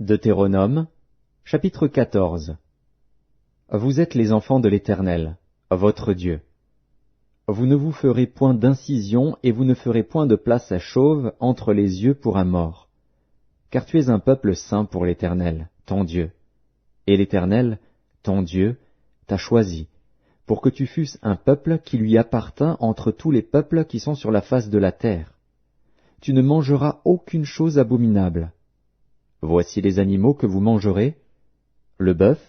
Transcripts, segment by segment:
Deutéronome, chapitre 14. Vous êtes les enfants de l'Éternel, votre Dieu. Vous ne vous ferez point d'incision et vous ne ferez point de place à chauve entre les yeux pour un mort. Car tu es un peuple saint pour l'Éternel, ton Dieu. Et l'Éternel, ton Dieu, t'a choisi, pour que tu fusses un peuple qui lui appartint entre tous les peuples qui sont sur la face de la terre. Tu ne mangeras aucune chose abominable. Voici les animaux que vous mangerez, le bœuf,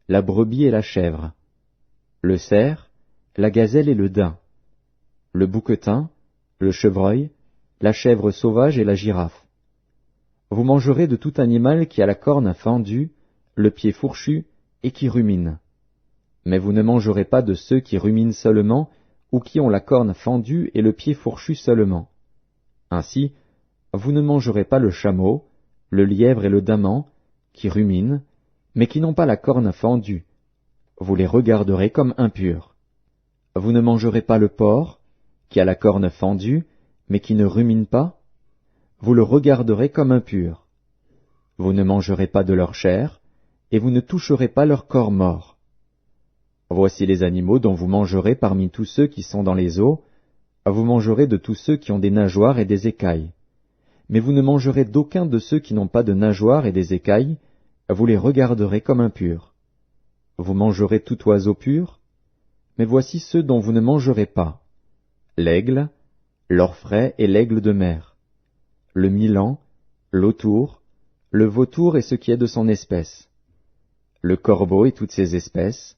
la brebis et la chèvre, le cerf, la gazelle et le daim, le bouquetin, le chevreuil, la chèvre sauvage et la girafe. Vous mangerez de tout animal qui a la corne fendue, le pied fourchu et qui rumine. Mais vous ne mangerez pas de ceux qui ruminent seulement ou qui ont la corne fendue et le pied fourchu seulement. Ainsi, vous ne mangerez pas le chameau, le lièvre et le daman, qui ruminent, mais qui n'ont pas la corne fendue. Vous les regarderez comme impurs. Vous ne mangerez pas le porc, qui a la corne fendue, mais qui ne rumine pas. Vous le regarderez comme impur. Vous ne mangerez pas de leur chair, et vous ne toucherez pas leur corps mort. Voici les animaux dont vous mangerez parmi tous ceux qui sont dans les eaux. Vous mangerez de tous ceux qui ont des nageoires et des écailles. Mais vous ne mangerez d'aucun de ceux qui n'ont pas de nageoires et des écailles, vous les regarderez comme impurs. Vous mangerez tout oiseau pur, mais voici ceux dont vous ne mangerez pas. L'aigle, l'orfraie et l'aigle de mer, le milan, l'autour, le vautour et ce qui est de son espèce, le corbeau et toutes ses espèces,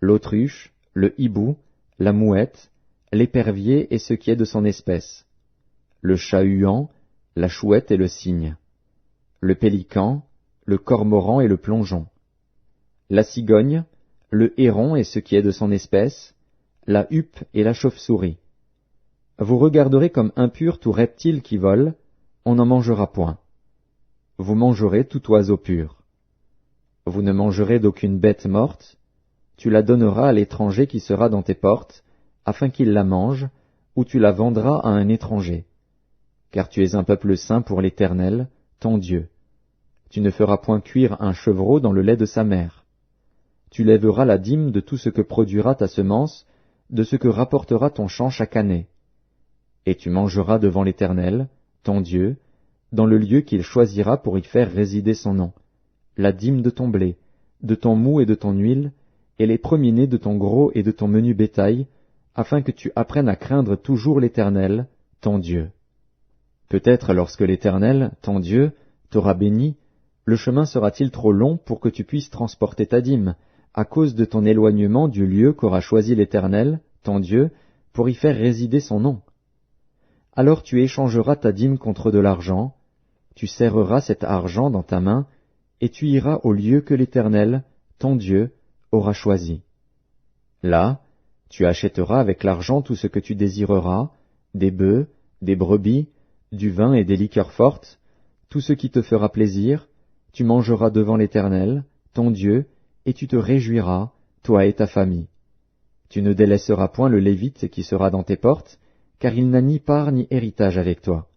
l'autruche, le hibou, la mouette, l'épervier et ce qui est de son espèce, le chat-huant, la chouette et le cygne, le pélican, le cormoran et le plongeon, la cigogne, le héron et ce qui est de son espèce, la huppe et la chauve-souris. Vous regarderez comme impur tout reptile qui vole, on n'en mangera point. Vous mangerez tout oiseau pur. Vous ne mangerez d'aucune bête morte, tu la donneras à l'étranger qui sera dans tes portes, afin qu'il la mange, ou tu la vendras à un étranger. Car tu es un peuple saint pour l'Éternel, ton Dieu. Tu ne feras point cuire un chevreau dans le lait de sa mère. Tu lèveras la dîme de tout ce que produira ta semence, de ce que rapportera ton champ chaque année. Et tu mangeras devant l'Éternel, ton Dieu, dans le lieu qu'il choisira pour y faire résider son nom, la dîme de ton blé, de ton moût et de ton huile, et les premiers-nés de ton gros et de ton menu bétail, afin que tu apprennes à craindre toujours l'Éternel, ton Dieu. Peut-être lorsque l'Éternel, ton Dieu, t'aura béni, le chemin sera-t-il trop long pour que tu puisses transporter ta dîme, à cause de ton éloignement du lieu qu'aura choisi l'Éternel, ton Dieu, pour y faire résider son nom. Alors tu échangeras ta dîme contre de l'argent, tu serreras cet argent dans ta main, et tu iras au lieu que l'Éternel, ton Dieu, aura choisi. Là, tu achèteras avec l'argent tout ce que tu désireras, des bœufs, des brebis, du vin et des liqueurs fortes, tout ce qui te fera plaisir, tu mangeras devant l'Éternel, ton Dieu, et tu te réjouiras, toi et ta famille. Tu ne délaisseras point le Lévite qui sera dans tes portes, car il n'a ni part ni héritage avec toi.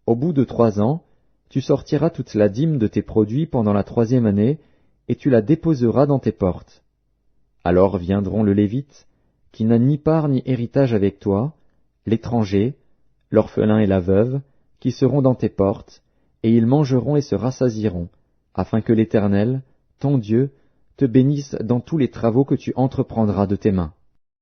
Au bout de 3 ans, tu sortiras toute la dîme de tes produits pendant la 3e année, et tu la déposeras dans tes portes. Alors viendront le Lévite, qui n'a ni part ni héritage avec toi, l'étranger, l'orphelin et la veuve, qui seront dans tes portes, et ils mangeront et se rassasieront, afin que l'Éternel, ton Dieu, te bénisse dans tous les travaux que tu entreprendras de tes mains.